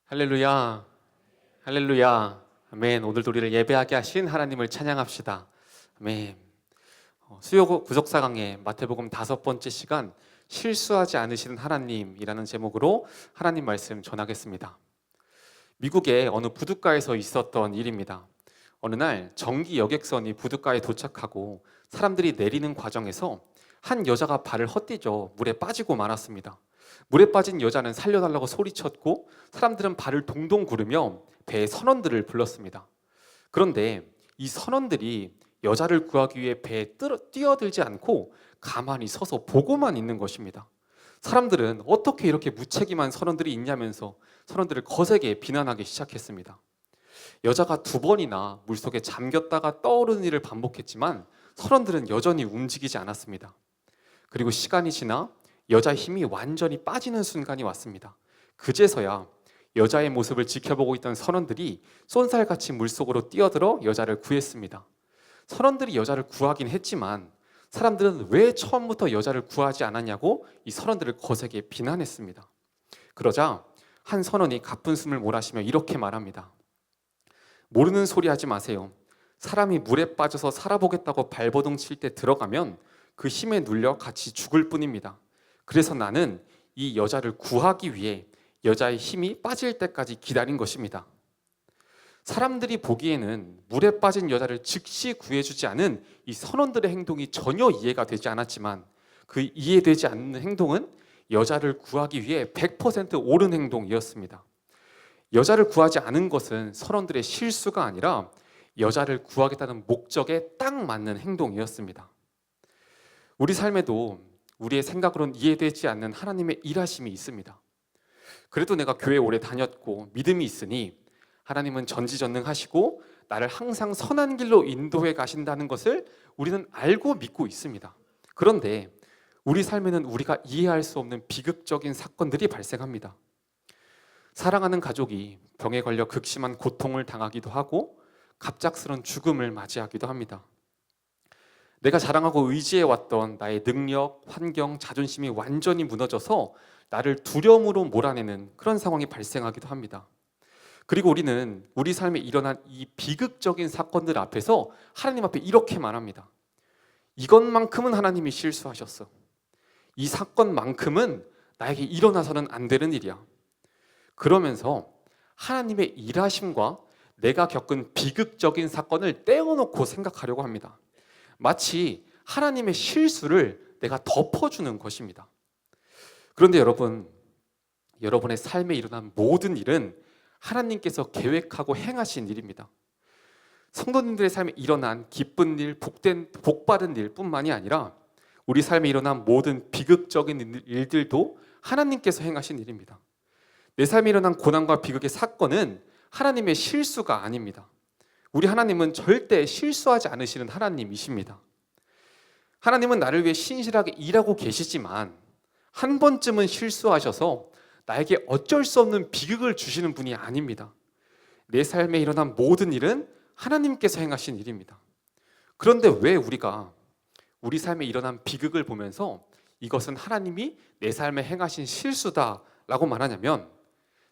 할렐루야, 할렐루야, 아멘. 오늘도 우리를 예배하게 하신 하나님을 찬양합시다. 아멘. 수요 구속사 강의 마태복음 5번째 시간, 실수하지 않으시는 하나님이라는 제목으로 하나님 말씀 전하겠습니다. 미국의 어느 부둣가에서 있었던 일입니다. 어느 날 전기 여객선이 부둣가에 도착하고 사람들이 내리는 과정에서 한 여자가 발을 헛디뎌 물에 빠지고 말았습니다. 물에 빠진 여자는 살려달라고 소리쳤고 사람들은 발을 동동 구르며 배의 선원들을 불렀습니다. 그런데 이 선원들이 여자를 구하기 위해 배에 뛰어들지 않고 가만히 서서 보고만 있는 것입니다. 사람들은 어떻게 이렇게 무책임한 선원들이 있냐면서 선원들을 거세게 비난하기 시작했습니다. 여자가 2번이나 물속에 잠겼다가 떠오르는 일을 반복했지만 선원들은 여전히 움직이지 않았습니다. 그리고 시간이 지나 여자의 힘이 완전히 빠지는 순간이 왔습니다. 그제서야 여자의 모습을 지켜보고 있던 선원들이 쏜살같이 물속으로 뛰어들어 여자를 구했습니다. 선원들이 여자를 구하긴 했지만 사람들은 왜 처음부터 여자를 구하지 않았냐고 이 선원들을 거세게 비난했습니다. 그러자 한 선원이 가쁜 숨을 몰아쉬며 이렇게 말합니다. 모르는 소리 하지 마세요. 사람이 물에 빠져서 살아보겠다고 발버둥 칠 때 들어가면 그 힘에 눌려 같이 죽을 뿐입니다. 그래서 나는 이 여자를 구하기 위해 여자의 힘이 빠질 때까지 기다린 것입니다. 사람들이 보기에는 물에 빠진 여자를 즉시 구해주지 않은 이 선원들의 행동이 전혀 이해가 되지 않았지만 그 이해되지 않는 행동은 여자를 구하기 위해 100% 옳은 행동이었습니다. 여자를 구하지 않은 것은 선원들의 실수가 아니라 여자를 구하겠다는 목적에 딱 맞는 행동이었습니다. 우리 삶에도 우리의 생각으로는 이해되지 않는 하나님의 일하심이 있습니다. 그래도 내가 교회 오래 다녔고 믿음이 있으니 하나님은 전지전능하시고 나를 항상 선한 길로 인도해 가신다는 것을 우리는 알고 믿고 있습니다. 그런데 우리 삶에는 우리가 이해할 수 없는 비극적인 사건들이 발생합니다. 사랑하는 가족이 병에 걸려 극심한 고통을 당하기도 하고 갑작스런 죽음을 맞이하기도 합니다. 내가 자랑하고 의지해왔던 나의 능력, 환경, 자존심이 완전히 무너져서 나를 두려움으로 몰아내는 그런 상황이 발생하기도 합니다. 그리고 우리는 우리 삶에 일어난 이 비극적인 사건들 앞에서 하나님 앞에 이렇게 말합니다. 이것만큼은 하나님이 실수하셨어. 이 사건만큼은 나에게 일어나서는 안 되는 일이야. 그러면서 하나님의 일하심과 내가 겪은 비극적인 사건을 떼어놓고 생각하려고 합니다. 마치 하나님의 실수를 내가 덮어주는 것입니다. 그런데 여러분의 삶에 일어난 모든 일은 하나님께서 계획하고 행하신 일입니다. 성도님들의 삶에 일어난 기쁜 일, 복받은 일뿐만이 아니라 우리 삶에 일어난 모든 비극적인 일들도 하나님께서 행하신 일입니다. 내 삶에 일어난 고난과 비극의 사건은 하나님의 실수가 아닙니다. 우리 하나님은 절대 실수하지 않으시는 하나님이십니다. 하나님은 나를 위해 신실하게 일하고 계시지만 한 번쯤은 실수하셔서 나에게 어쩔 수 없는 비극을 주시는 분이 아닙니다. 내 삶에 일어난 모든 일은 하나님께서 행하신 일입니다. 그런데 왜 우리가 우리 삶에 일어난 비극을 보면서 이것은 하나님이 내 삶에 행하신 실수다라고 말하냐면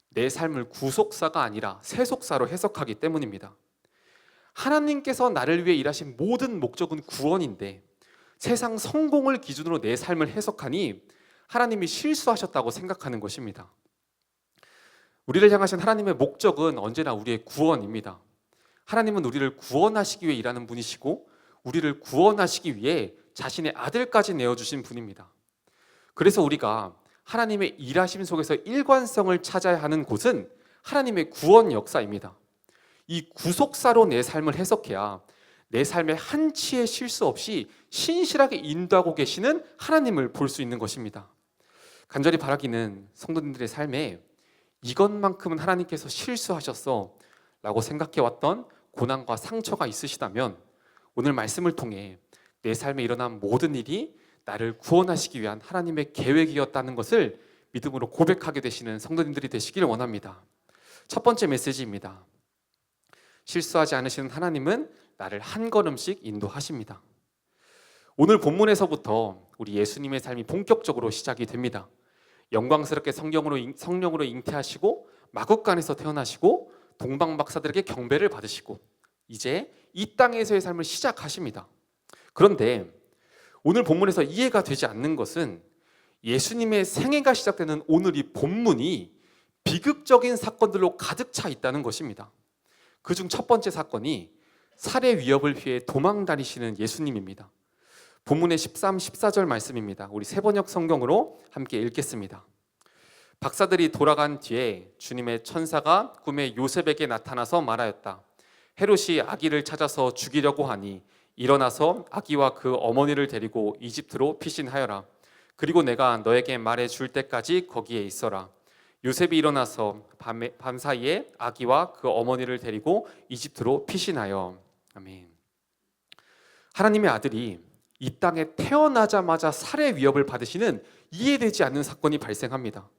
내 삶을 구속사가 아니라 세속사로 해석하기 때문입니다. 하나님께서 나를 위해 일하신 모든 목적은 구원인데 세상 성공을 기준으로 내 삶을 해석하니 하나님이 실수하셨다고 생각하는 것입니다. 우리를 향하신 하나님의 목적은 언제나 우리의 구원입니다. 하나님은 우리를 구원하시기 위해 일하는 분이시고 우리를 구원하시기 위해 자신의 아들까지 내어주신 분입니다. 그래서 우리가 하나님의 일하심 속에서 일관성을 찾아야 하는 곳은 하나님의 구원 역사입니다. 이 구속사로 내 삶을 해석해야 내 삶에 한치의 실수 없이 신실하게 인도하고 계시는 하나님을 볼 수 있는 것입니다. 간절히 바라기는 성도님들의 삶에 이것만큼은 하나님께서 실수하셨어 라고 생각해왔던 고난과 상처가 있으시다면 오늘 말씀을 통해 내 삶에 일어난 모든 일이 나를 구원하시기 위한 하나님의 계획이었다는 것을 믿음으로 고백하게 되시는 성도님들이 되시길 원합니다. 첫 번째 메시지입니다. 실수하지 않으시는 하나님은 나를 한 걸음씩 인도하십니다. 오늘 본문에서부터 우리 예수님의 삶이 본격적으로 시작이 됩니다. 영광스럽게 성령으로 잉태하시고 마국간에서 태어나시고 동방박사들에게 경배를 받으시고 이제 이 땅에서의 삶을 시작하십니다. 그런데 오늘 본문에서 이해가 되지 않는 것은 예수님의 생애가 시작되는 오늘 이 본문이 비극적인 사건들로 가득 차 있다는 것입니다. 그중 첫 번째 사건이 살해 위협을 피해 도망 다니시는 예수님입니다. 본문의 13, 14절 말씀입니다. 우리 세번역 성경으로 함께 읽겠습니다. 박사들이 돌아간 뒤에 주님의 천사가 꿈에 요셉에게 나타나서 말하였다. 헤롯이 아기를 찾아서 죽이려고 하니 일어나서 아기와 그 어머니를 데리고 이집트로 피신하여라. 그리고 내가 너에게 말해 줄 때까지 거기에 있어라. 요셉이 일어나서 밤 사이에 아기와 그 어머니를 데리고 이집트로 피신하여. 아멘. 하나님의 아들이 이 땅에 태어나자마자 살해 위협을 받으시는 이해되지 않는 사건이 발생합니다.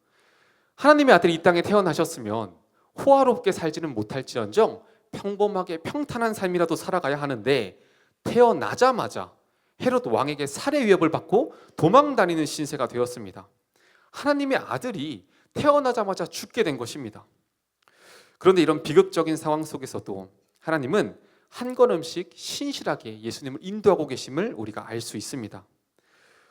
하나님의 아들이 이 땅에 태어나셨으면 호화롭게 살지는 못할지언정 평범하게 평탄한 삶이라도 살아가야 하는데 태어나자마자 헤롯 왕에게 살해 위협을 받고 도망 다니는 신세가 되었습니다. 하나님의 아들이 태어나자마자 죽게 된 것입니다. 그런데 이런 비극적인 상황 속에서도 하나님은 한 걸음씩 신실하게 예수님을 인도하고 계심을 우리가 알 수 있습니다.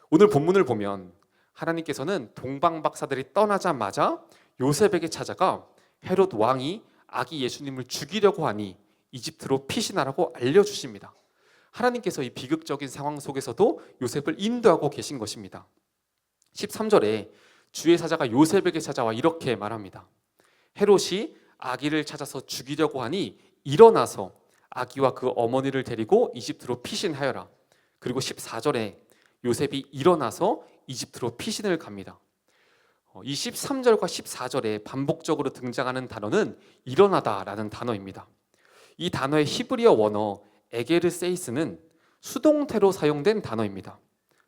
오늘 본문을 보면 하나님께서는 동방박사들이 떠나자마자 요셉에게 찾아가 헤롯 왕이 아기 예수님을 죽이려고 하니 이집트로 피신하라고 알려주십니다. 하나님께서 이 비극적인 상황 속에서도 요셉을 인도하고 계신 것입니다. 13절에 주의 사자가 요셉에게 찾아와 이렇게 말합니다. 헤롯이 아기를 찾아서 죽이려고 하니 일어나서 아기와 그 어머니를 데리고 이집트로 피신하여라. 그리고 14절에 요셉이 일어나서 이집트로 피신을 갑니다. 이 13절과 14절에 반복적으로 등장하는 단어는 일어나다라는 단어입니다. 이 단어의 히브리어 원어 에게르세이스는 수동태로 사용된 단어입니다.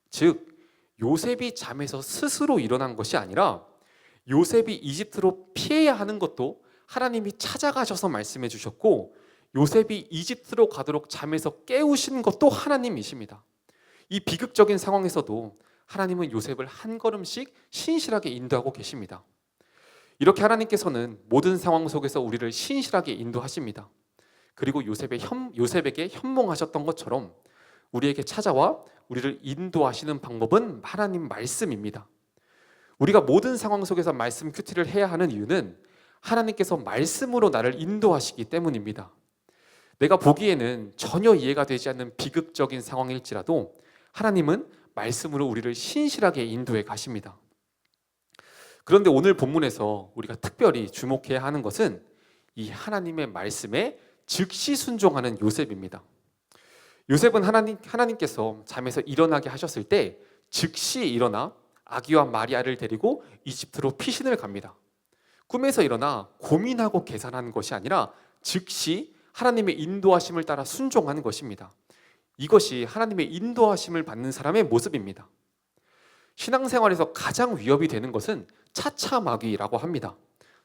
즉 요셉이 잠에서 스스로 일어난 것이 아니라 요셉이 이집트로 피해야 하는 것도 하나님이 찾아가셔서 말씀해 주셨고 요셉이 이집트로 가도록 잠에서 깨우신 것도 하나님이십니다. 이 비극적인 상황에서도 하나님은 요셉을 한 걸음씩 신실하게 인도하고 계십니다. 이렇게 하나님께서는 모든 상황 속에서 우리를 신실하게 인도하십니다. 그리고 요셉에게 현몽하셨던 것처럼 우리에게 찾아와 우리를 인도하시는 방법은 하나님 말씀입니다. 우리가 모든 상황 속에서 말씀 큐티를 해야 하는 이유는 하나님께서 말씀으로 나를 인도하시기 때문입니다. 내가 보기에는 전혀 이해가 되지 않는 비극적인 상황일지라도 하나님은 말씀으로 우리를 신실하게 인도해 가십니다. 그런데 오늘 본문에서 우리가 특별히 주목해야 하는 것은 이 하나님의 말씀에 즉시 순종하는 요셉입니다. 요셉은 하나님께서 잠에서 일어나게 하셨을 때 즉시 일어나 아기와 마리아를 데리고 이집트로 피신을 갑니다. 꿈에서 일어나 고민하고 계산하는 것이 아니라 즉시 하나님의 인도하심을 따라 순종하는 것입니다. 이것이 하나님의 인도하심을 받는 사람의 모습입니다. 신앙생활에서 가장 위협이 되는 것은 차차마귀라고 합니다.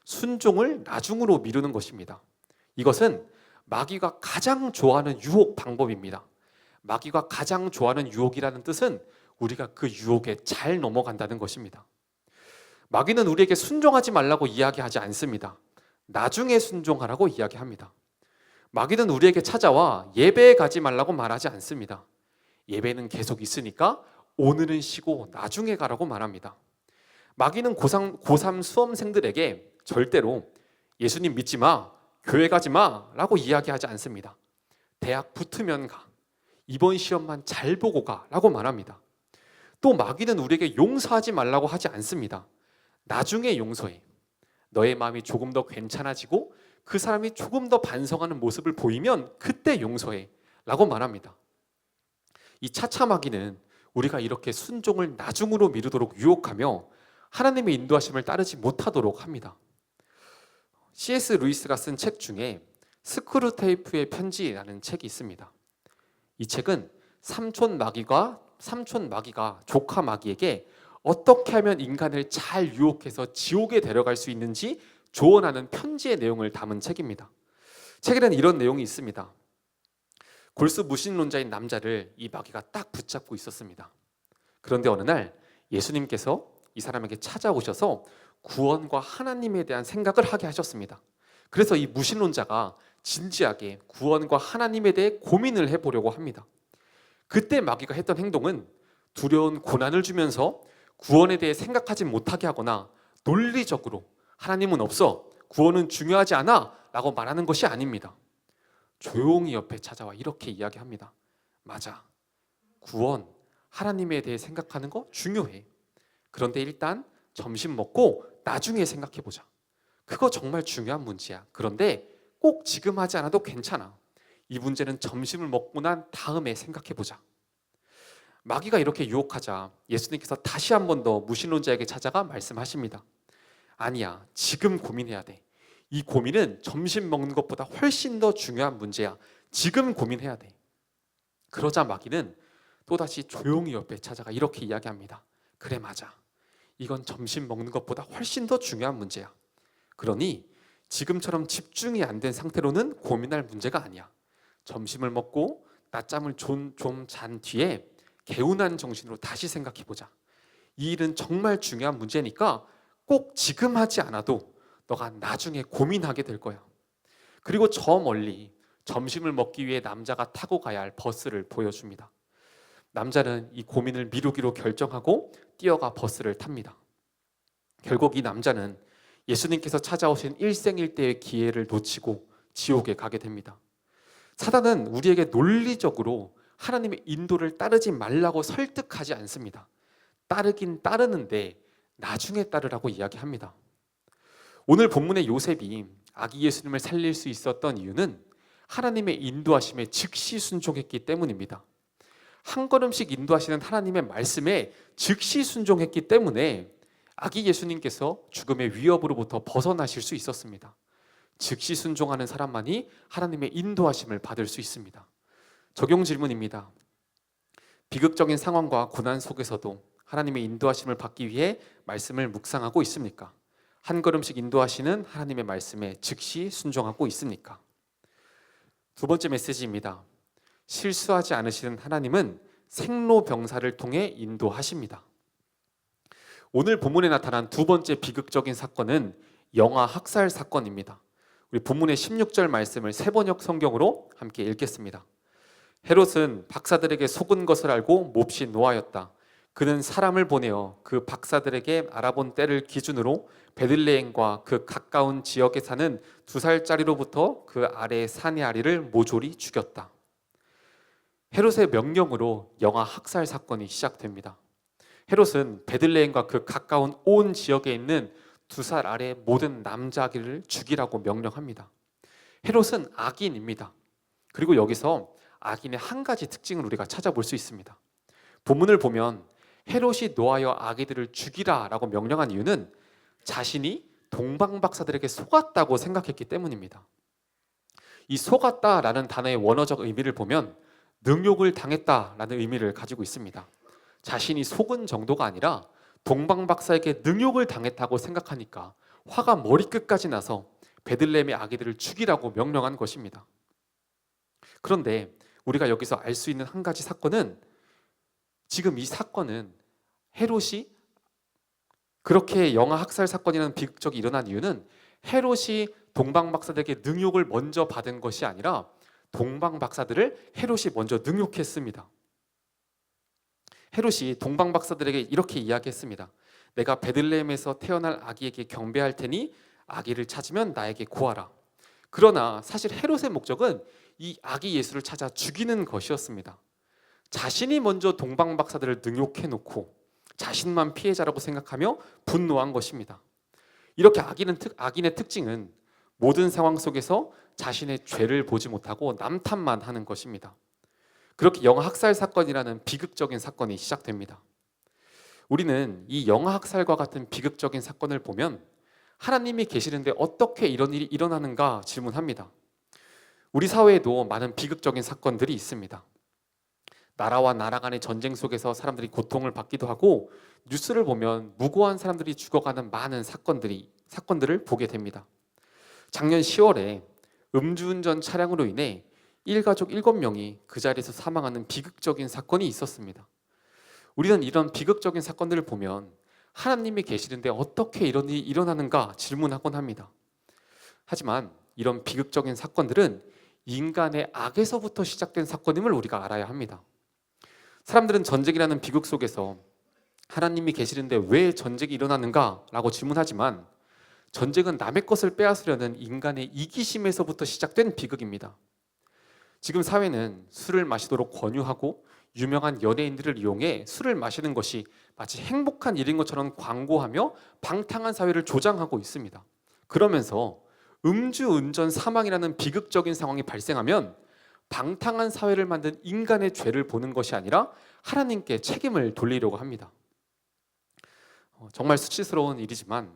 순종을 나중으로 미루는 것입니다. 이것은 마귀가 가장 좋아하는 유혹 방법입니다. 마귀가 가장 좋아하는 유혹이라는 뜻은 우리가 그 유혹에 잘 넘어간다는 것입니다. 마귀는 우리에게 순종하지 말라고 이야기하지 않습니다. 나중에 순종하라고 이야기합니다. 마귀는 우리에게 찾아와 예배에 가지 말라고 말하지 않습니다. 예배는 계속 있으니까 오늘은 쉬고 나중에 가라고 말합니다. 마귀는 고3 수험생들에게 절대로 예수님 믿지 마, 교회 가지 마 라고 이야기하지 않습니다. 대학 붙으면 가, 이번 시험만 잘 보고 가 라고 말합니다. 또 마귀는 우리에게 용서하지 말라고 하지 않습니다. 나중에 용서해. 너의 마음이 조금 더 괜찮아지고 그 사람이 조금 더 반성하는 모습을 보이면 그때 용서해 라고 말합니다. 이 차차마귀는 우리가 이렇게 순종을 나중으로 미루도록 유혹하며 하나님의 인도하심을 따르지 못하도록 합니다. C.S. 루이스가 쓴 책 중에 스크루테이프의 편지라는 책이 있습니다. 이 책은 삼촌 마귀가 조카 마귀에게 어떻게 하면 인간을 잘 유혹해서 지옥에 데려갈 수 있는지 조언하는 편지의 내용을 담은 책입니다. 책에는 이런 내용이 있습니다. 골수 무신론자인 남자를 이 마귀가 딱 붙잡고 있었습니다. 그런데 어느 날 예수님께서 이 사람에게 찾아오셔서 구원과 하나님에 대한 생각을 하게 하셨습니다. 그래서 이 무신론자가 진지하게 구원과 하나님에 대해 고민을 해보려고 합니다. 그때 마귀가 했던 행동은 두려운 고난을 주면서 구원에 대해 생각하지 못하게 하거나 논리적으로 하나님은 없어, 구원은 중요하지 않아 라고 말하는 것이 아닙니다. 조용히 옆에 찾아와 이렇게 이야기합니다. 맞아, 구원, 하나님에 대해 생각하는 거 중요해. 그런데 일단 점심 먹고 나중에 생각해보자. 그거 정말 중요한 문제야. 그런데 꼭 지금 하지 않아도 괜찮아. 이 문제는 점심을 먹고 난 다음에 생각해보자. 마귀가 이렇게 유혹하자 예수님께서 다시 한 번 더 무신론자에게 찾아가 말씀하십니다. 아니야, 지금 고민해야 돼. 이 고민은 점심 먹는 것보다 훨씬 더 중요한 문제야. 지금 고민해야 돼. 그러자 마귀는 또다시 조용히 옆에 찾아가 이렇게 이야기합니다. 그래, 맞아. 이건 점심 먹는 것보다 훨씬 더 중요한 문제야. 그러니 지금처럼 집중이 안 된 상태로는 고민할 문제가 아니야. 점심을 먹고 낮잠을 좀 잔 뒤에 개운한 정신으로 다시 생각해보자. 이 일은 정말 중요한 문제니까 꼭 지금 하지 않아도 너가 나중에 고민하게 될 거야. 그리고 저 멀리 점심을 먹기 위해 남자가 타고 가야 할 버스를 보여줍니다. 남자는 이 고민을 미루기로 결정하고 뛰어가 버스를 탑니다. 결국 이 남자는 예수님께서 찾아오신 일생일대의 기회를 놓치고 지옥에 가게 됩니다. 사단은 우리에게 논리적으로 하나님의 인도를 따르지 말라고 설득하지 않습니다. 따르긴 따르는데 나중에 따르라고 이야기합니다. 오늘 본문의 요셉이 아기 예수님을 살릴 수 있었던 이유는 하나님의 인도하심에 즉시 순종했기 때문입니다. 한 걸음씩 인도하시는 하나님의 말씀에 즉시 순종했기 때문에 아기 예수님께서 죽음의 위협으로부터 벗어나실 수 있었습니다. 즉시 순종하는 사람만이 하나님의 인도하심을 받을 수 있습니다. 적용 질문입니다. 비극적인 상황과 고난 속에서도 하나님의 인도하심을 받기 위해 말씀을 묵상하고 있습니까? 한 걸음씩 인도하시는 하나님의 말씀에 즉시 순종하고 있습니까? 두 번째 메시지입니다. 실수하지 않으시는 하나님은 생로병사를 통해 인도하십니다. 오늘 본문에 나타난 두 번째 비극적인 사건은 영아 학살 사건입니다. 우리 본문의 16절 말씀을 세번역 성경으로 함께 읽겠습니다. 헤롯은 박사들에게 속은 것을 알고 몹시 노하였다. 그는 사람을 보내어 그 박사들에게 알아본 때를 기준으로 베들레헴과 그 가까운 지역에 사는 2살짜리로부터 그 아래 사내 아리를 모조리 죽였다. 헤롯의 명령으로 영아 학살 사건이 시작됩니다. 헤롯은 베들레헴과 그 가까운 온 지역에 있는 2살 아래 모든 남자 아기를 죽이라고 명령합니다. 헤롯은 악인입니다. 그리고 여기서 악인의 한 가지 특징을 우리가 찾아볼 수 있습니다. 본문을 보면 헤롯이 노하여 아기들을 죽이라 라고 명령한 이유는 자신이 동방박사들에게 속았다고 생각했기 때문입니다. 이 속았다라는 단어의 원어적 의미를 보면 능욕을 당했다라는 의미를 가지고 있습니다. 자신이 속은 정도가 아니라 동방박사에게 능욕을 당했다고 생각하니까 화가 머리끝까지 나서 베들레헴의 아기들을 죽이라고 명령한 것입니다. 그런데 우리가 여기서 알 수 있는 한 가지 사건은, 지금 이 사건은 헤롯이 그렇게 영아 학살 사건이라는 비극적이 일어난 이유는 헤롯이 동방박사들에게 능욕을 먼저 받은 것이 아니라 동방박사들을 헤롯이 먼저 능욕했습니다. 헤롯이 동방박사들에게 이렇게 이야기했습니다. 내가 베들레헴에서 태어날 아기에게 경배할 테니 아기를 찾으면 나에게 구하라. 그러나 사실 헤롯의 목적은 이 아기 예수를 찾아 죽이는 것이었습니다. 자신이 먼저 동방박사들을 능욕해놓고 자신만 피해자라고 생각하며 분노한 것입니다. 이렇게 악인의 특징은 모든 상황 속에서 자신의 죄를 보지 못하고 남 탓만 하는 것입니다. 그렇게 영아 학살 사건이라는 비극적인 사건이 시작됩니다. 우리는 이 영아 학살과 같은 비극적인 사건을 보면 하나님이 계시는데 어떻게 이런 일이 일어나는가 질문합니다. 우리 사회에도 많은 비극적인 사건들이 있습니다. 나라와 나라 간의 전쟁 속에서 사람들이 고통을 받기도 하고, 뉴스를 보면 무고한 사람들이 죽어가는 많은 사건들을 보게 됩니다. 작년 10월에 음주운전 차량으로 인해 일가족 7명이 그 자리에서 사망하는 비극적인 사건이 있었습니다. 우리는 이런 비극적인 사건들을 보면 하나님이 계시는데 어떻게 이런 일이 일어나는가 질문하곤 합니다. 하지만 이런 비극적인 사건들은 인간의 악에서부터 시작된 사건임을 우리가 알아야 합니다. 사람들은 전쟁이라는 비극 속에서 하나님이 계시는데 왜 전쟁이 일어나는가? 라고 질문하지만 전쟁은 남의 것을 빼앗으려는 인간의 이기심에서부터 시작된 비극입니다. 지금 사회는 술을 마시도록 권유하고 유명한 연예인들을 이용해 술을 마시는 것이 마치 행복한 일인 것처럼 광고하며 방탕한 사회를 조장하고 있습니다. 그러면서 음주운전 사망이라는 비극적인 상황이 발생하면 방탕한 사회를 만든 인간의 죄를 보는 것이 아니라 하나님께 책임을 돌리려고 합니다. 정말 수치스러운 일이지만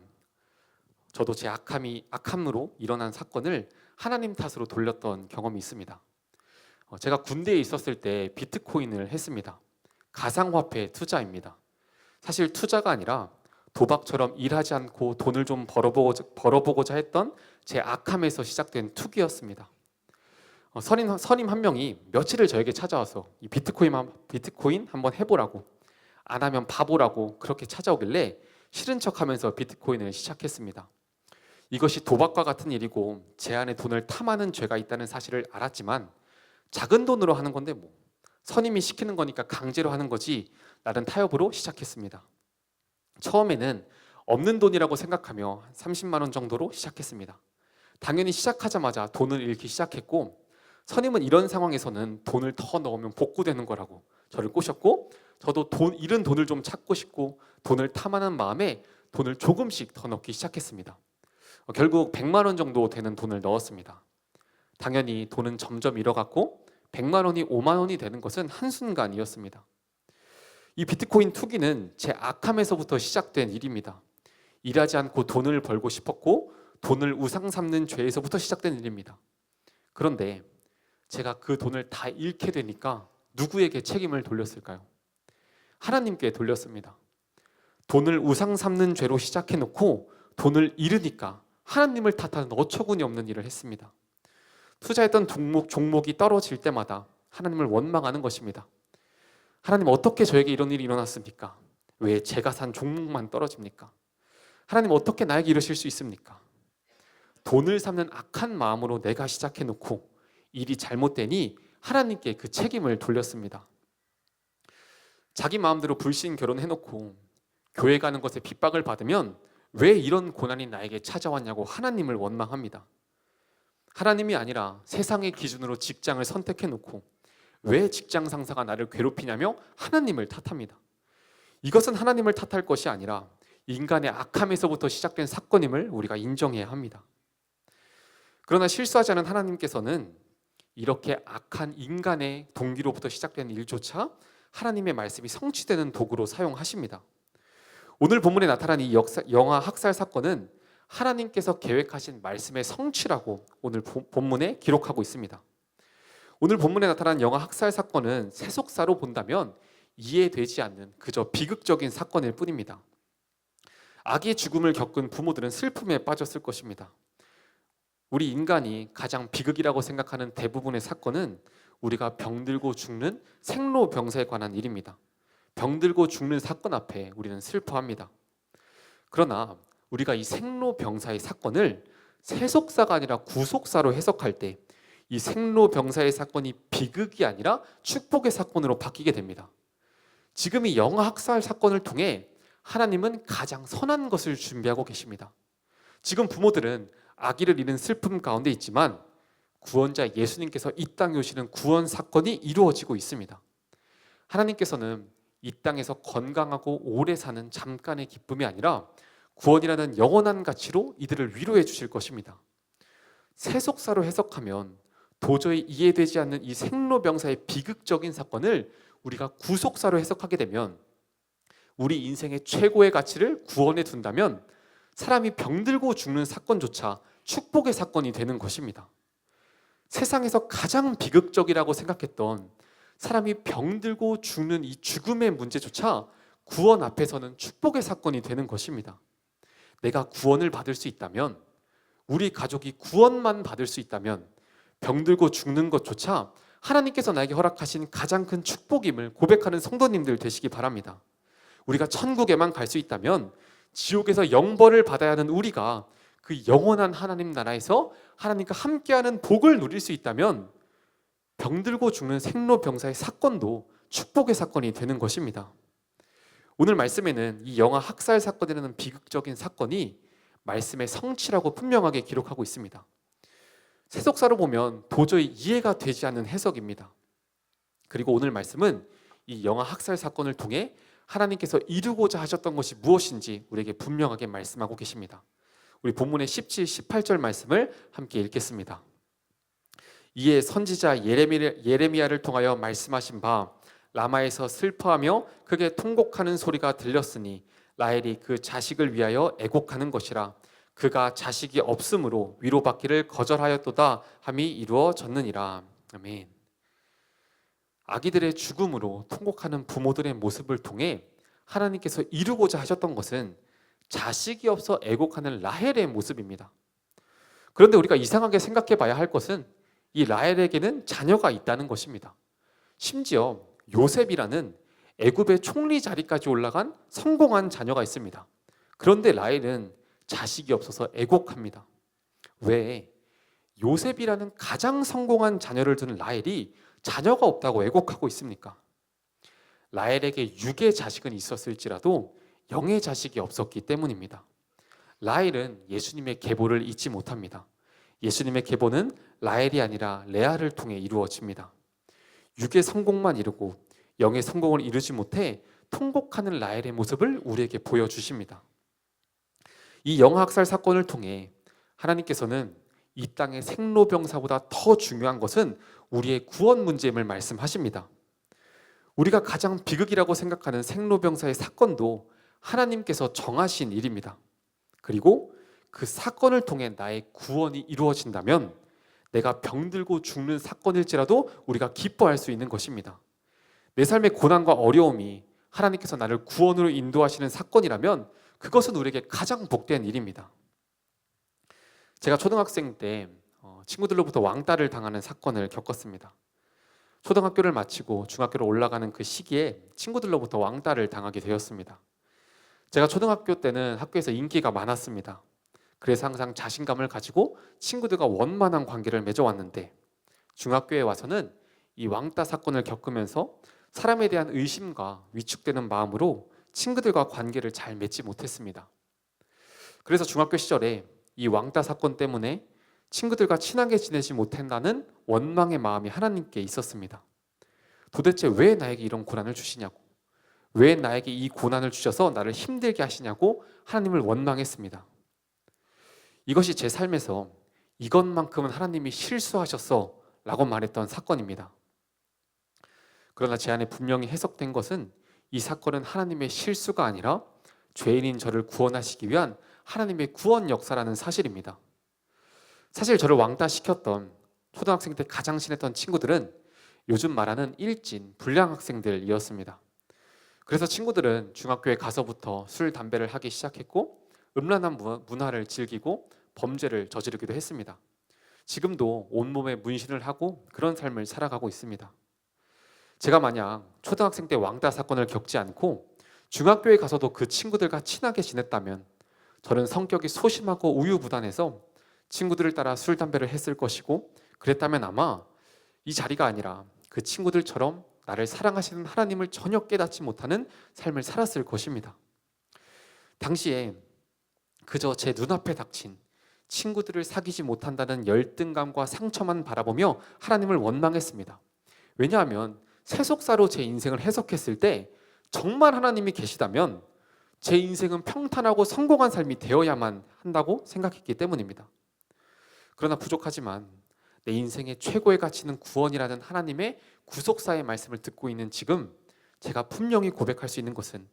저도 제 악함으로 일어난 사건을 하나님 탓으로 돌렸던 경험이 있습니다. 제가 군대에 있었을 때 비트코인을 했습니다. 가상화폐 투자입니다. 사실 투자가 아니라 도박처럼 일하지 않고 돈을 좀 벌어보고자 했던 제 악함에서 시작된 투기였습니다. 선임 한 명이 며칠을 저에게 찾아와서 이 비트코인 한번 해보라고, 안 하면 바보라고 그렇게 찾아오길래 싫은 척하면서 비트코인을 시작했습니다. 이것이 도박과 같은 일이고 제 안에 돈을 탐하는 죄가 있다는 사실을 알았지만 작은 돈으로 하는 건데 선임이 시키는 거니까 강제로 하는 거지, 라는 타협으로 시작했습니다. 처음에는 없는 돈이라고 생각하며 30만 원 정도로 시작했습니다. 당연히 시작하자마자 돈을 잃기 시작했고 선임은 이런 상황에서는 돈을 더 넣으면 복구되는 거라고 저를 꼬셨고 저도 잃은 돈을 좀 찾고 싶고 돈을 탐하는 마음에 돈을 조금씩 더 넣기 시작했습니다. 결국 100만 원 정도 되는 돈을 넣었습니다. 당연히 돈은 점점 잃어갔고 100만 원이 5만 원이 되는 것은 한순간이었습니다. 이 비트코인 투기는 제 악함에서부터 시작된 일입니다. 일하지 않고 돈을 벌고 싶었고 돈을 우상 삼는 죄에서부터 시작된 일입니다. 그런데 제가 그 돈을 다 잃게 되니까 누구에게 책임을 돌렸을까요? 하나님께 돌렸습니다. 돈을 우상 삼는 죄로 시작해놓고 돈을 잃으니까 하나님을 탓하는 어처구니 없는 일을 했습니다. 투자했던 종목이 떨어질 때마다 하나님을 원망하는 것입니다. 하나님, 어떻게 저에게 이런 일이 일어났습니까? 왜 제가 산 종목만 떨어집니까? 하나님, 어떻게 나에게 이러실 수 있습니까? 돈을 삼는 악한 마음으로 내가 시작해놓고 일이 잘못되니 하나님께 그 책임을 돌렸습니다. 자기 마음대로 불신 결혼해놓고 교회 가는 것에 핍박을 받으면 왜 이런 고난이 나에게 찾아왔냐고 하나님을 원망합니다. 하나님이 아니라 세상의 기준으로 직장을 선택해놓고 왜 직장 상사가 나를 괴롭히냐며 하나님을 탓합니다. 이것은 하나님을 탓할 것이 아니라 인간의 악함에서부터 시작된 사건임을 우리가 인정해야 합니다. 그러나 실수하지 않은 하나님께서는 이렇게 악한 인간의 동기로부터 시작된 일조차 하나님의 말씀이 성취되는 도구로 사용하십니다. 오늘 본문에 나타난 이 영아 학살 사건은 하나님께서 계획하신 말씀의 성취라고 오늘 본문에 기록하고 있습니다. 오늘 본문에 나타난 영아 학살 사건은 세속사로 본다면 이해되지 않는 그저 비극적인 사건일 뿐입니다. 아기의 죽음을 겪은 부모들은 슬픔에 빠졌을 것입니다. 우리 인간이 가장 비극이라고 생각하는 대부분의 사건은 우리가 병들고 죽는 생로병사에 관한 일입니다. 병들고 죽는 사건 앞에 우리는 슬퍼합니다. 그러나 우리가 이 생로병사의 사건을 세속사가 아니라 구속사로 해석할 때 이 생로병사의 사건이 비극이 아니라 축복의 사건으로 바뀌게 됩니다. 지금 이 영아 학살 사건을 통해 하나님은 가장 선한 것을 준비하고 계십니다. 지금 부모들은 아기를 잃은 슬픔 가운데 있지만 구원자 예수님께서 이 땅에 오시는 구원 사건이 이루어지고 있습니다. 하나님께서는 이 땅에서 건강하고 오래 사는 잠깐의 기쁨이 아니라 구원이라는 영원한 가치로 이들을 위로해 주실 것입니다. 세속사로 해석하면 도저히 이해되지 않는 이 생로병사의 비극적인 사건을 우리가 구속사로 해석하게 되면 우리 인생의 최고의 가치를 구원에 둔다면 사람이 병들고 죽는 사건조차 축복의 사건이 되는 것입니다. 세상에서 가장 비극적이라고 생각했던 사람이 병들고 죽는 이 죽음의 문제조차 구원 앞에서는 축복의 사건이 되는 것입니다. 내가 구원을 받을 수 있다면, 우리 가족이 구원만 받을 수 있다면 병들고 죽는 것조차 하나님께서 나에게 허락하신 가장 큰 축복임을 고백하는 성도님들 되시기 바랍니다. 우리가 천국에만 갈 수 있다면 지옥에서 영벌을 받아야 하는 우리가 그 영원한 하나님 나라에서 하나님과 함께하는 복을 누릴 수 있다면 병들고 죽는 생로병사의 사건도 축복의 사건이 되는 것입니다. 오늘 말씀에는 이 영아 학살 사건이라는 비극적인 사건이 말씀의 성취라고 분명하게 기록하고 있습니다. 세속사로 보면 도저히 이해가 되지 않는 해석입니다. 그리고 오늘 말씀은 이 영아 학살 사건을 통해 하나님께서 이루고자 하셨던 것이 무엇인지 우리에게 분명하게 말씀하고 계십니다. 우리 본문의 17, 18절 말씀을 함께 읽겠습니다. 이에 선지자 예레미야를 통하여 말씀하신 바 라마에서 슬퍼하며 크게 통곡하는 소리가 들렸으니 라헬이 그 자식을 위하여 애곡하는 것이라. 그가 자식이 없으므로 위로받기를 거절하였도다 함이 이루어졌느니라. 아멘. 아기들의 죽음으로 통곡하는 부모들의 모습을 통해 하나님께서 이루고자 하셨던 것은 자식이 없어 애곡하는 라헬의 모습입니다. 그런데 우리가 이상하게 생각해 봐야 할 것은 이 라헬에게는 자녀가 있다는 것입니다. 심지어 요셉이라는 애굽의 총리 자리까지 올라간 성공한 자녀가 있습니다. 그런데 라헬은 자식이 없어서 애곡합니다. 왜? 요셉이라는 가장 성공한 자녀를 둔 라헬이 자녀가 없다고 애곡하고 있습니까? 라헬에게 육의 자식은 있었을지라도 영의 자식이 없었기 때문입니다. 라헬은 예수님의 계보를 잊지 못합니다. 예수님의 계보는 라헬이 아니라 레아를 통해 이루어집니다. 육의 성공만 이루고 영의 성공을 이루지 못해 통곡하는 라헬의 모습을 우리에게 보여주십니다. 이 영아학살 사건을 통해 하나님께서는 이 땅의 생로병사보다 더 중요한 것은 우리의 구원 문제임을 말씀하십니다. 우리가 가장 비극이라고 생각하는 생로병사의 사건도 하나님께서 정하신 일입니다. 그리고 그 사건을 통해 나의 구원이 이루어진다면 내가 병들고 죽는 사건일지라도 우리가 기뻐할 수 있는 것입니다. 내 삶의 고난과 어려움이 하나님께서 나를 구원으로 인도하시는 사건이라면 그것은 우리에게 가장 복된 일입니다. 제가 초등학생 때 친구들로부터 왕따를 당하는 사건을 겪었습니다. 초등학교를 마치고 중학교로 올라가는 그 시기에 친구들로부터 왕따를 당하게 되었습니다. 제가 초등학교 때는 학교에서 인기가 많았습니다. 그래서 항상 자신감을 가지고 친구들과 원만한 관계를 맺어왔는데 중학교에 와서는 이 왕따 사건을 겪으면서 사람에 대한 의심과 위축되는 마음으로 친구들과 관계를 잘 맺지 못했습니다. 그래서 중학교 시절에 이 왕따 사건 때문에 친구들과 친하게 지내지 못한다는 원망의 마음이 하나님께 있었습니다. 도대체 왜 나에게 이런 고난을 주시냐고, 왜 나에게 이 고난을 주셔서 나를 힘들게 하시냐고 하나님을 원망했습니다. 이것이 제 삶에서 이것만큼은 하나님이 실수하셨어 라고 말했던 사건입니다. 그러나 제 안에 분명히 해석된 것은 이 사건은 하나님의 실수가 아니라 죄인인 저를 구원하시기 위한 하나님의 구원 역사라는 사실입니다. 사실 저를 왕따시켰던 초등학생 때 가장 친했던 친구들은 요즘 말하는 일진, 불량 학생들이었습니다. 그래서 친구들은 중학교에 가서부터 술, 담배를 하기 시작했고 음란한 문화를 즐기고 범죄를 저지르기도 했습니다. 지금도 온몸에 문신을 하고 그런 삶을 살아가고 있습니다. 제가 만약 초등학생 때 왕따 사건을 겪지 않고 중학교에 가서도 그 친구들과 친하게 지냈다면 저는 성격이 소심하고 우유부단해서 친구들을 따라 술, 담배를 했을 것이고 그랬다면 아마 이 자리가 아니라 그 친구들처럼 나를 사랑하시는 하나님을 전혀 깨닫지 못하는 삶을 살았을 것입니다. 당시에 그저 제 눈앞에 닥친 친구들을 사귀지 못한다는 열등감과 상처만 바라보며 하나님을 원망했습니다. 왜냐하면 세속사로 제 인생을 해석했을 때 정말 하나님이 계시다면 제 인생은 평탄하고 성공한 삶이 되어야만 한다고 생각했기 때문입니다. 그러나 부족하지만 내 인생의 최고의 가치는 구원이라는 하나님의 구속사의 말씀을 듣고 있는 지금 제가 분명히 고백할 수 있는 것은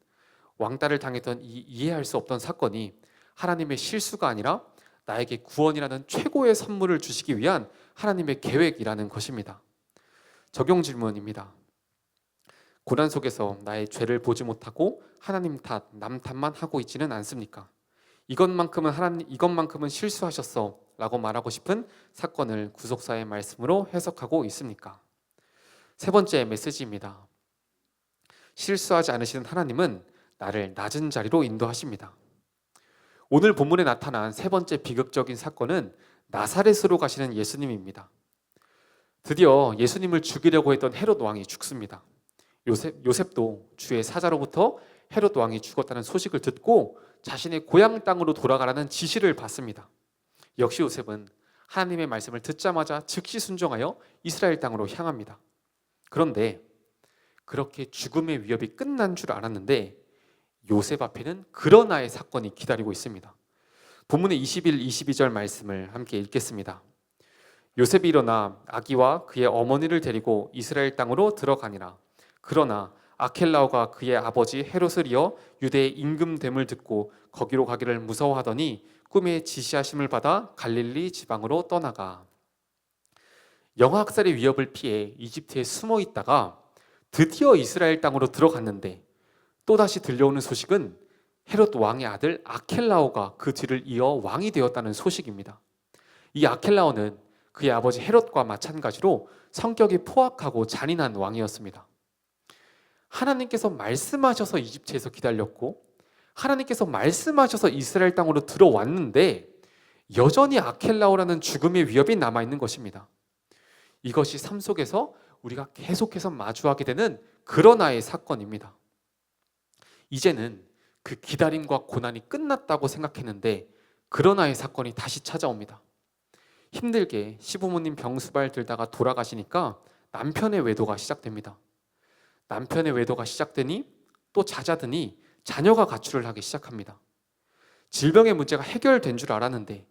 왕따를 당했던 이 이해할 수 없던 사건이 하나님의 실수가 아니라 나에게 구원이라는 최고의 선물을 주시기 위한 하나님의 계획이라는 것입니다. 적용 질문입니다. 고난 속에서 나의 죄를 보지 못하고 하나님 탓, 남 탓만 하고 있지는 않습니까? 이것만큼은 실수하셨어 라고 말하고 싶은 사건을 구속사의 말씀으로 해석하고 있습니까? 세 번째 메시지입니다. 실수하지 않으시는 하나님은 나를 낮은 자리로 인도하십니다. 오늘 본문에 나타난 세 번째 비극적인 사건은 나사렛으로 가시는 예수님입니다. 드디어 예수님을 죽이려고 했던 헤롯 왕이 죽습니다. 요셉도 주의 사자로부터 헤롯 왕이 죽었다는 소식을 듣고 자신의 고향 땅으로 돌아가라는 지시를 받습니다. 역시 요셉은 하나님의 말씀을 듣자마자 즉시 순종하여 이스라엘 땅으로 향합니다. 그런데 그렇게 죽음의 위협이 끝난 줄 알았는데 요셉 앞에는 그러나의 사건이 기다리고 있습니다. 본문의 21, 22절 말씀을 함께 읽겠습니다. 요셉이 일어나 아기와 그의 어머니를 데리고 이스라엘 땅으로 들어가니라. 그러나 아켈라오가 그의 아버지 헤롯을 이어 유대의 임금됨을 듣고 거기로 가기를 무서워하더니 꿈에 지시하심을 받아 갈릴리 지방으로 떠나가. 영아학살의 위협을 피해 이집트에 숨어 있다가 드디어 이스라엘 땅으로 들어갔는데 또다시 들려오는 소식은 헤롯 왕의 아들 아켈라오가 그 뒤를 이어 왕이 되었다는 소식입니다. 이 아켈라오는 그의 아버지 헤롯과 마찬가지로 성격이 포악하고 잔인한 왕이었습니다. 하나님께서 말씀하셔서 이집트에서 기다렸고 하나님께서 말씀하셔서 이스라엘 땅으로 들어왔는데 여전히 아켈라오라는 죽음의 위협이 남아있는 것입니다. 이것이 삶 속에서 우리가 계속해서 마주하게 되는 그러나의 사건입니다. 이제는 그 기다림과 고난이 끝났다고 생각했는데 그러나의 사건이 다시 찾아옵니다. 힘들게 시부모님 병수발 들다가 돌아가시니까 남편의 외도가 시작됩니다. 남편의 외도가 시작되니 또 잦아드니 자녀가 가출을 하기 시작합니다. 질병의 문제가 해결된 줄 알았는데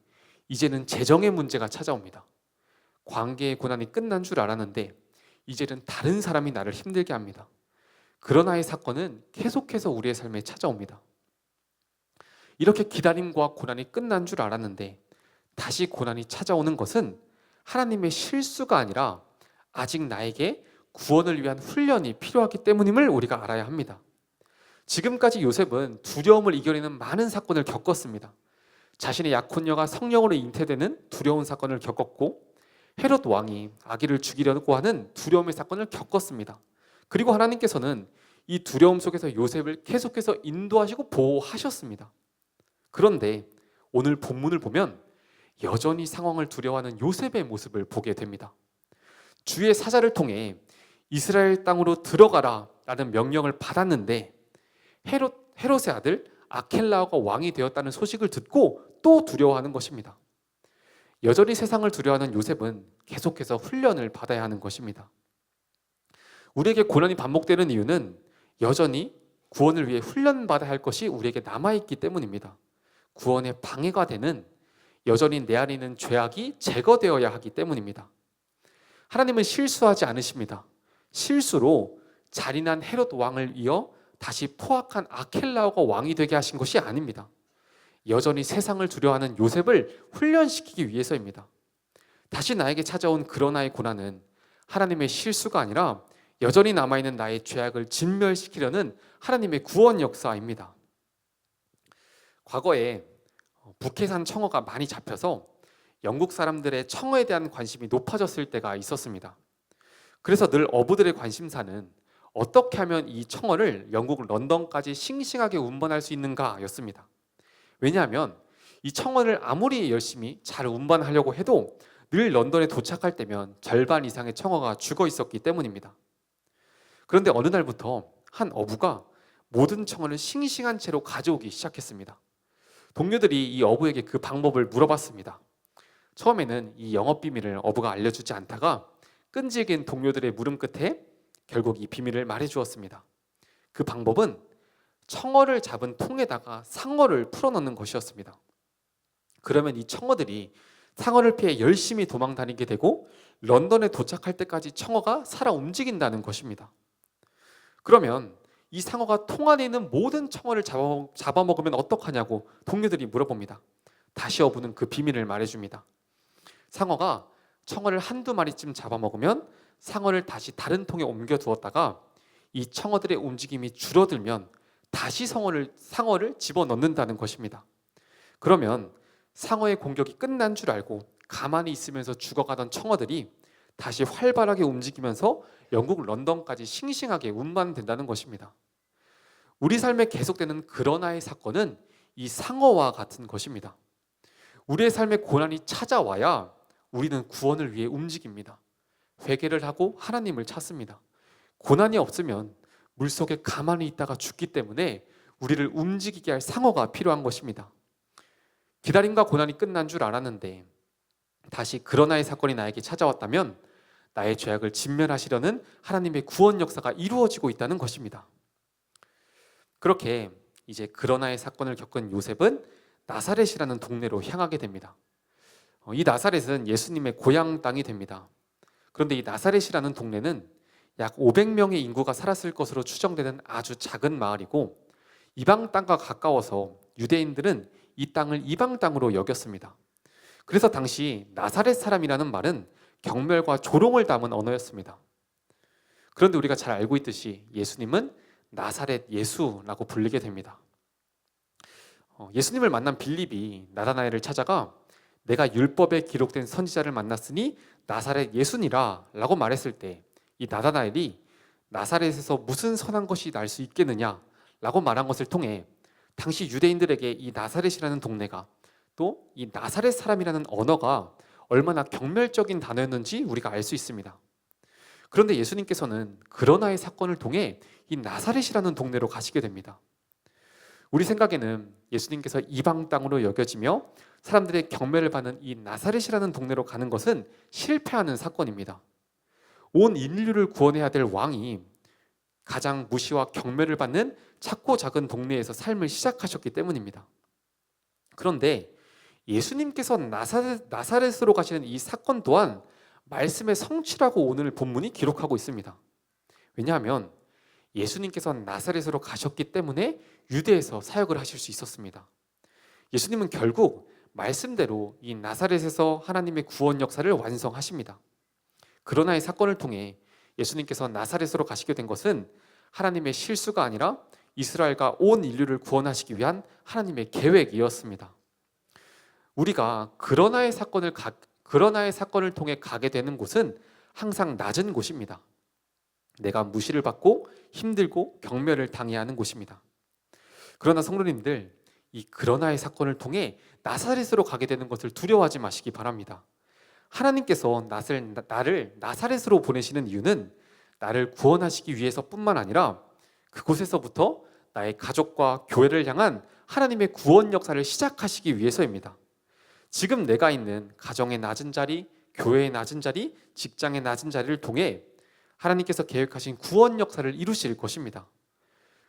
이제는 재정의 문제가 찾아옵니다. 관계의 고난이 끝난 줄 알았는데 이제는 다른 사람이 나를 힘들게 합니다. 그러나의 사건은 계속해서 우리의 삶에 찾아옵니다. 이렇게 기다림과 고난이 끝난 줄 알았는데 다시 고난이 찾아오는 것은 하나님의 실수가 아니라 아직 나에게 구원을 위한 훈련이 필요하기 때문임을 우리가 알아야 합니다. 지금까지 요셉은 두려움을 이겨내는 많은 사건을 겪었습니다. 자신의 약혼녀가 성령으로 잉태되는 두려운 사건을 겪었고 헤롯 왕이 아기를 죽이려고 하는 두려움의 사건을 겪었습니다. 그리고 하나님께서는 이 두려움 속에서 요셉을 계속해서 인도하시고 보호하셨습니다. 그런데 오늘 본문을 보면 여전히 상황을 두려워하는 요셉의 모습을 보게 됩니다. 주의 사자를 통해 이스라엘 땅으로 들어가라 라는 명령을 받았는데 헤롯의 아들 아켈라오가 왕이 되었다는 소식을 듣고 또 두려워하는 것입니다. 여전히 세상을 두려워하는 요셉은 계속해서 훈련을 받아야 하는 것입니다. 우리에게 고난이 반복되는 이유는 여전히 구원을 위해 훈련받아야 할 것이 우리에게 남아있기 때문입니다. 구원에 방해가 되는 여전히 내 안에 있는 죄악이 제거되어야 하기 때문입니다. 하나님은 실수하지 않으십니다. 실수로 잔인한 헤롯 왕을 이어 다시 포악한 아켈라오가 왕이 되게 하신 것이 아닙니다. 여전히 세상을 두려워하는 요셉을 훈련시키기 위해서입니다. 다시 나에게 찾아온 그러나의 고난은 하나님의 실수가 아니라 여전히 남아있는 나의 죄악을 진멸시키려는 하나님의 구원 역사입니다. 과거에 북해산 청어가 많이 잡혀서 영국 사람들의 청어에 대한 관심이 높아졌을 때가 있었습니다. 그래서 늘 어부들의 관심사는 어떻게 하면 이 청어를 영국 런던까지 싱싱하게 운반할 수 있는가 였습니다. 왜냐하면 이 청어를 아무리 열심히 잘 운반하려고 해도 늘 런던에 도착할 때면 절반 이상의 청어가 죽어 있었기 때문입니다. 그런데 어느 날부터 한 어부가 모든 청어를 싱싱한 채로 가져오기 시작했습니다. 동료들이 이 어부에게 그 방법을 물어봤습니다. 처음에는 이 영업 비밀을 어부가 알려주지 않다가 끈질긴 동료들의 물음 끝에 결국 이 비밀을 말해주었습니다. 그 방법은 청어를 잡은 통에다가 상어를 풀어넣는 것이었습니다. 그러면 이 청어들이 상어를 피해 열심히 도망다니게 되고 런던에 도착할 때까지 청어가 살아 움직인다는 것입니다. 그러면 이 상어가 통 안에 있는 모든 청어를 잡아먹으면 어떡하냐고 동료들이 물어봅니다. 다시 어부는 그 비밀을 말해줍니다. 상어가 청어를 한두 마리쯤 잡아먹으면 상어를 다시 다른 통에 옮겨 두었다가 이 청어들의 움직임이 줄어들면 다시 상어를 집어넣는다는 것입니다. 그러면 상어의 공격이 끝난 줄 알고 가만히 있으면서 죽어가던 청어들이 다시 활발하게 움직이면서 영국 런던까지 싱싱하게 운반된다는 것입니다. 우리 삶에 계속되는 그러나의 사건은 이 상어와 같은 것입니다. 우리의 삶에 고난이 찾아와야 우리는 구원을 위해 움직입니다. 회개를 하고 하나님을 찾습니다. 고난이 없으면 물속에 가만히 있다가 죽기 때문에 우리를 움직이게 할 상어가 필요한 것입니다. 기다림과 고난이 끝난 줄 알았는데 다시 그러나의 사건이 나에게 찾아왔다면 나의 죄악을 진멸하시려는 하나님의 구원 역사가 이루어지고 있다는 것입니다. 그렇게 이제 그러나의 사건을 겪은 요셉은 나사렛이라는 동네로 향하게 됩니다. 이 나사렛은 예수님의 고향 땅이 됩니다. 그런데 이 나사렛이라는 동네는 약 500명의 인구가 살았을 것으로 추정되는 아주 작은 마을이고, 이방 땅과 가까워서 유대인들은 이 땅을 이방 땅으로 여겼습니다. 그래서 당시 나사렛 사람이라는 말은 경멸과 조롱을 담은 언어였습니다. 그런데 우리가 잘 알고 있듯이 예수님은 나사렛 예수라고 불리게 됩니다. 예수님을 만난 빌립이 나다나엘을 찾아가 내가 율법에 기록된 선지자를 만났으니 나사렛 예수니라 라고 말했을 때 이 나다나엘이 나사렛에서 무슨 선한 것이 날 수 있겠느냐 라고 말한 것을 통해 당시 유대인들에게 이 나사렛이라는 동네가 또 이 나사렛 사람이라는 언어가 얼마나 경멸적인 단어였는지 우리가 알 수 있습니다. 그런데 예수님께서는 그러나의 사건을 통해 이 나사렛이라는 동네로 가시게 됩니다. 우리 생각에는 예수님께서 이방 땅으로 여겨지며 사람들의 경멸을 받는 이 나사렛이라는 동네로 가는 것은 실패하는 사건입니다. 온 인류를 구원해야 될 왕이 가장 무시와 경멸을 받는 작고 작은 동네에서 삶을 시작하셨기 때문입니다. 그런데 예수님께서 나사렛으로 가시는 이 사건 또한 말씀의 성취라고 오늘 본문이 기록하고 있습니다. 왜냐하면 예수님께서 나사렛으로 가셨기 때문에 유대에서 사역을 하실 수 있었습니다. 예수님은 결국 말씀대로 이 나사렛에서 하나님의 구원 역사를 완성하십니다. 그러나 이 사건을 통해 예수님께서 나사렛으로 가시게 된 것은 하나님의 실수가 아니라 이스라엘과 온 인류를 구원하시기 위한 하나님의 계획이었습니다. 우리가 그러나의 사건을 통해 가게 되는 곳은 항상 낮은 곳입니다. 내가 무시를 받고 힘들고 경멸을 당해야 하는 곳입니다. 그러나 성도님들, 이 그러나의 사건을 통해 나사렛으로 가게 되는 것을 두려워하지 마시기 바랍니다. 하나님께서 나를 나사렛으로 보내시는 이유는 나를 구원하시기 위해서뿐만 아니라 그곳에서부터 나의 가족과 교회를 향한 하나님의 구원 역사를 시작하시기 위해서입니다. 지금 내가 있는 가정의 낮은 자리, 교회의 낮은 자리, 직장의 낮은 자리를 통해 하나님께서 계획하신 구원 역사를 이루실 것입니다.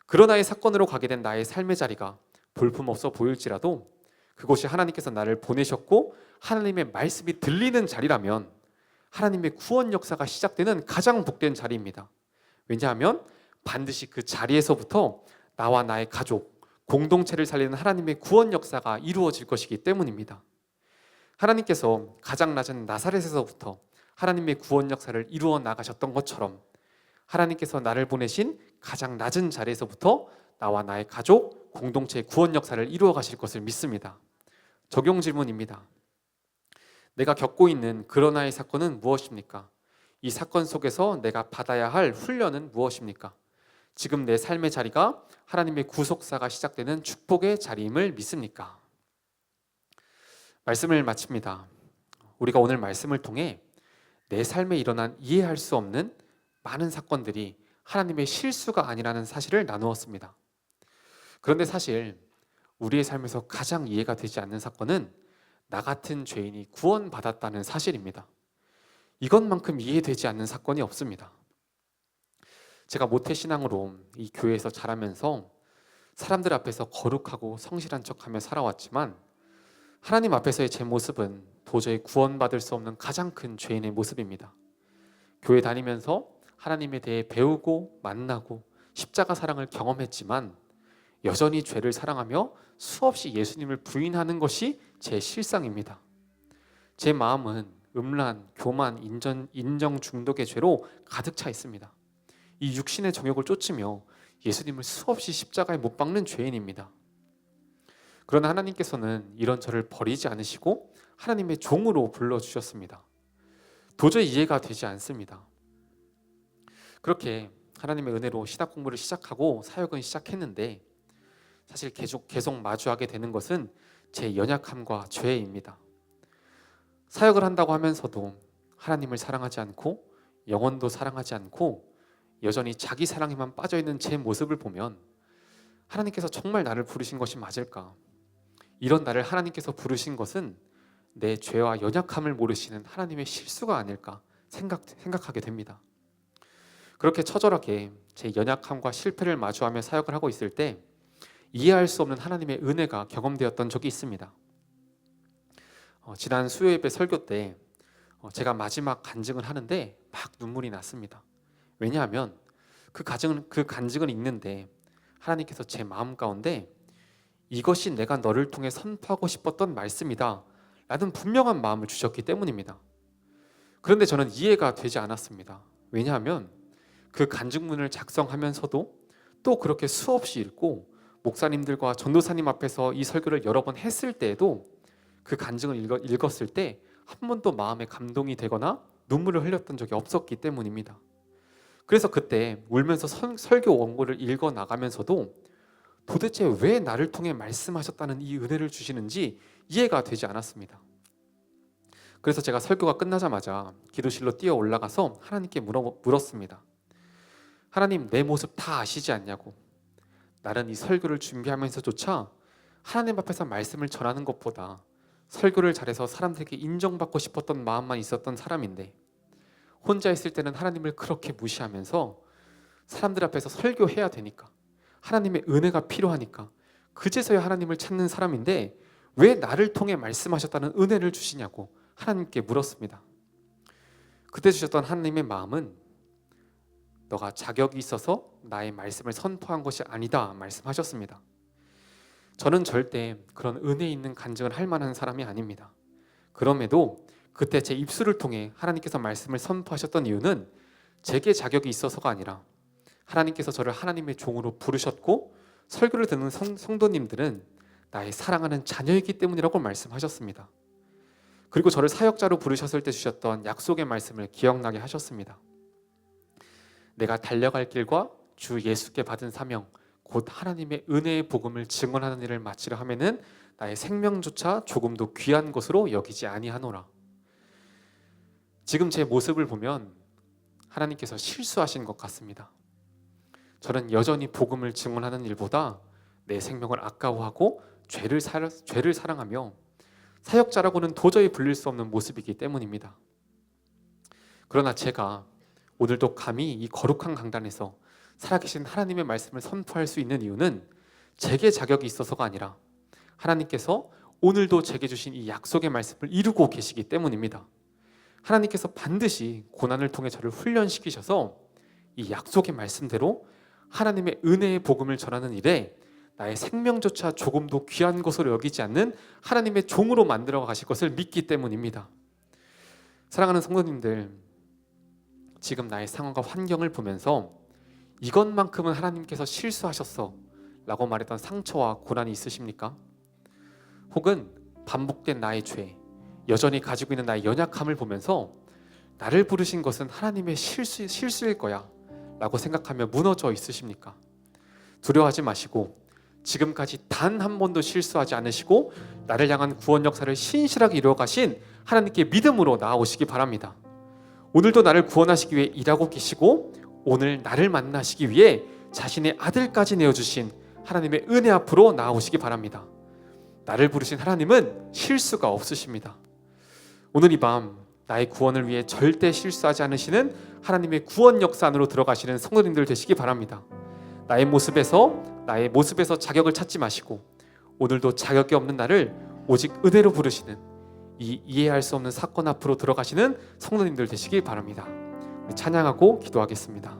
그러나의 사건으로 가게 된 나의 삶의 자리가 볼품없어 보일지라도 그곳이 하나님께서 나를 보내셨고 하나님의 말씀이 들리는 자리라면 하나님의 구원 역사가 시작되는 가장 복된 자리입니다. 왜냐하면 반드시 그 자리에서부터 나와 나의 가족, 공동체를 살리는 하나님의 구원 역사가 이루어질 것이기 때문입니다. 하나님께서 가장 낮은 나사렛에서부터 하나님의 구원 역사를 이루어 나가셨던 것처럼 하나님께서 나를 보내신 가장 낮은 자리에서부터 나와 나의 가족, 공동체의 구원 역사를 이루어 가실 것을 믿습니다. 적용 질문입니다. 내가 겪고 있는 그러나의 사건은 무엇입니까? 이 사건 속에서 내가 받아야 할 훈련은 무엇입니까? 지금 내 삶의 자리가 하나님의 구속사가 시작되는 축복의 자리임을 믿습니까? 말씀을 마칩니다. 우리가 오늘 말씀을 통해 내 삶에 일어난 이해할 수 없는 많은 사건들이 하나님의 실수가 아니라는 사실을 나누었습니다. 그런데 사실 우리의 삶에서 가장 이해가 되지 않는 사건은 나 같은 죄인이 구원받았다는 사실입니다. 이것만큼 이해되지 않는 사건이 없습니다. 제가 모태신앙으로 이 교회에서 자라면서 사람들 앞에서 거룩하고 성실한 척하며 살아왔지만 하나님 앞에서의 제 모습은 도저히 구원받을 수 없는 가장 큰 죄인의 모습입니다. 교회 다니면서 하나님에 대해 배우고 만나고 십자가 사랑을 경험했지만 여전히 죄를 사랑하며 수없이 예수님을 부인하는 것이 제 실상입니다. 제 마음은 음란, 교만, 인정 중독의 죄로 가득 차 있습니다. 이 육신의 정욕을 쫓으며 예수님을 수없이 십자가에 못 박는 죄인입니다. 그러나 하나님께서는 이런 저를 버리지 않으시고 하나님의 종으로 불러주셨습니다. 도저히 이해가 되지 않습니다. 그렇게 하나님의 은혜로 신학 공부를 시작하고 사역은 시작했는데 사실 계속 마주하게 되는 것은 제 연약함과 죄입니다. 사역을 한다고 하면서도 하나님을 사랑하지 않고 영혼도 사랑하지 않고 여전히 자기 사랑에만 빠져있는 제 모습을 보면 하나님께서 정말 나를 부르신 것이 맞을까? 이런 나를 하나님께서 부르신 것은 내 죄와 연약함을 모르시는 하나님의 실수가 아닐까 생각하게 됩니다. 그렇게 처절하게 제 연약함과 실패를 마주하며 사역을 하고 있을 때 이해할 수 없는 하나님의 은혜가 경험되었던 적이 있습니다. 지난 수요 예배 설교 때 제가 마지막 간증을 하는데 막 눈물이 났습니다. 왜냐하면 그 간증을 읽는데 하나님께서 제 마음 가운데 이것이 내가 너를 통해 선포하고 싶었던 말씀이다 라는 분명한 마음을 주셨기 때문입니다. 그런데 저는 이해가 되지 않았습니다. 왜냐하면 그 간증문을 작성하면서도 또 그렇게 수없이 읽고 목사님들과 전도사님 앞에서 이 설교를 여러 번 했을 때에도 그 간증을 읽었을 때 한 번도 마음에 감동이 되거나 눈물을 흘렸던 적이 없었기 때문입니다. 그래서 그때 울면서 설교 원고를 읽어 나가면서도 도대체 왜 나를 통해 말씀하셨다는 이 은혜를 주시는지 이해가 되지 않았습니다. 그래서 제가 설교가 끝나자마자 기도실로 뛰어 올라가서 하나님께 물었습니다. 하나님, 내 모습 다 아시지 않냐고. 나는 이 설교를 준비하면서조차 하나님 앞에서 말씀을 전하는 것보다 설교를 잘해서 사람들에게 인정받고 싶었던 마음만 있었던 사람인데 혼자 있을 때는 하나님을 그렇게 무시하면서 사람들 앞에서 설교해야 되니까 하나님의 은혜가 필요하니까 그제서야 하나님을 찾는 사람인데 왜 나를 통해 말씀하셨다는 은혜를 주시냐고 하나님께 물었습니다. 그때 주셨던 하나님의 마음은 너가 자격이 있어서 나의 말씀을 선포한 것이 아니다 말씀하셨습니다. 저는 절대 그런 은혜 있는 간증을 할 만한 사람이 아닙니다. 그럼에도 그때 제 입술을 통해 하나님께서 말씀을 선포하셨던 이유는 제게 자격이 있어서가 아니라 하나님께서 저를 하나님의 종으로 부르셨고 설교를 듣는 성도님들은 나의 사랑하는 자녀이기 때문이라고 말씀하셨습니다. 그리고 저를 사역자로 부르셨을 때 주셨던 약속의 말씀을 기억나게 하셨습니다. 내가 달려갈 길과 주 예수께 받은 사명 곧 하나님의 은혜의 복음을 증언하는 일을 마치려 하면은 나의 생명조차 조금도 귀한 것으로 여기지 아니하노라. 지금 제 모습을 보면 하나님께서 실수하신 것 같습니다. 저는 여전히 복음을 증언하는 일보다 내 생명을 아까워하고 죄를 사랑하며 사역자라고는 도저히 불릴 수 없는 모습이기 때문입니다. 그러나 제가 오늘도 감히 이 거룩한 강단에서 살아계신 하나님의 말씀을 선포할 수 있는 이유는 제게 자격이 있어서가 아니라 하나님께서 오늘도 제게 주신 이 약속의 말씀을 이루고 계시기 때문입니다. 하나님께서 반드시 고난을 통해 저를 훈련시키셔서 이 약속의 말씀대로 하나님의 은혜의 복음을 전하는 일에 나의 생명조차 조금도 귀한 것으로 여기지 않는 하나님의 종으로 만들어 가실 것을 믿기 때문입니다. 사랑하는 성도님들, 지금 나의 상황과 환경을 보면서 이것만큼은 하나님께서 실수하셨어 라고 말했던 상처와 고난이 있으십니까? 혹은 반복된 나의 죄, 여전히 가지고 있는 나의 연약함을 보면서 나를 부르신 것은 하나님의 실수일 거야 라고 생각하며 무너져 있으십니까? 두려워하지 마시고 지금까지 단 한 번도 실수하지 않으시고 나를 향한 구원 역사를 신실하게 이루어가신 하나님께 믿음으로 나아오시기 바랍니다. 오늘도 나를 구원하시기 위해 일하고 계시고 오늘 나를 만나시기 위해 자신의 아들까지 내어주신 하나님의 은혜 앞으로 나아오시기 바랍니다. 나를 부르신 하나님은 실수가 없으십니다. 오늘 이 밤 나의 구원을 위해 절대 실수하지 않으시는 하나님의 구원 역사 안으로 들어가시는 성도님들 되시기 바랍니다. 나의 모습에서 자격을 찾지 마시고 오늘도 자격이 없는 나를 오직 은혜로 부르시는 이 이해할 수 없는 사건 앞으로 들어가시는 성도님들 되시기 바랍니다. 찬양하고 기도하겠습니다.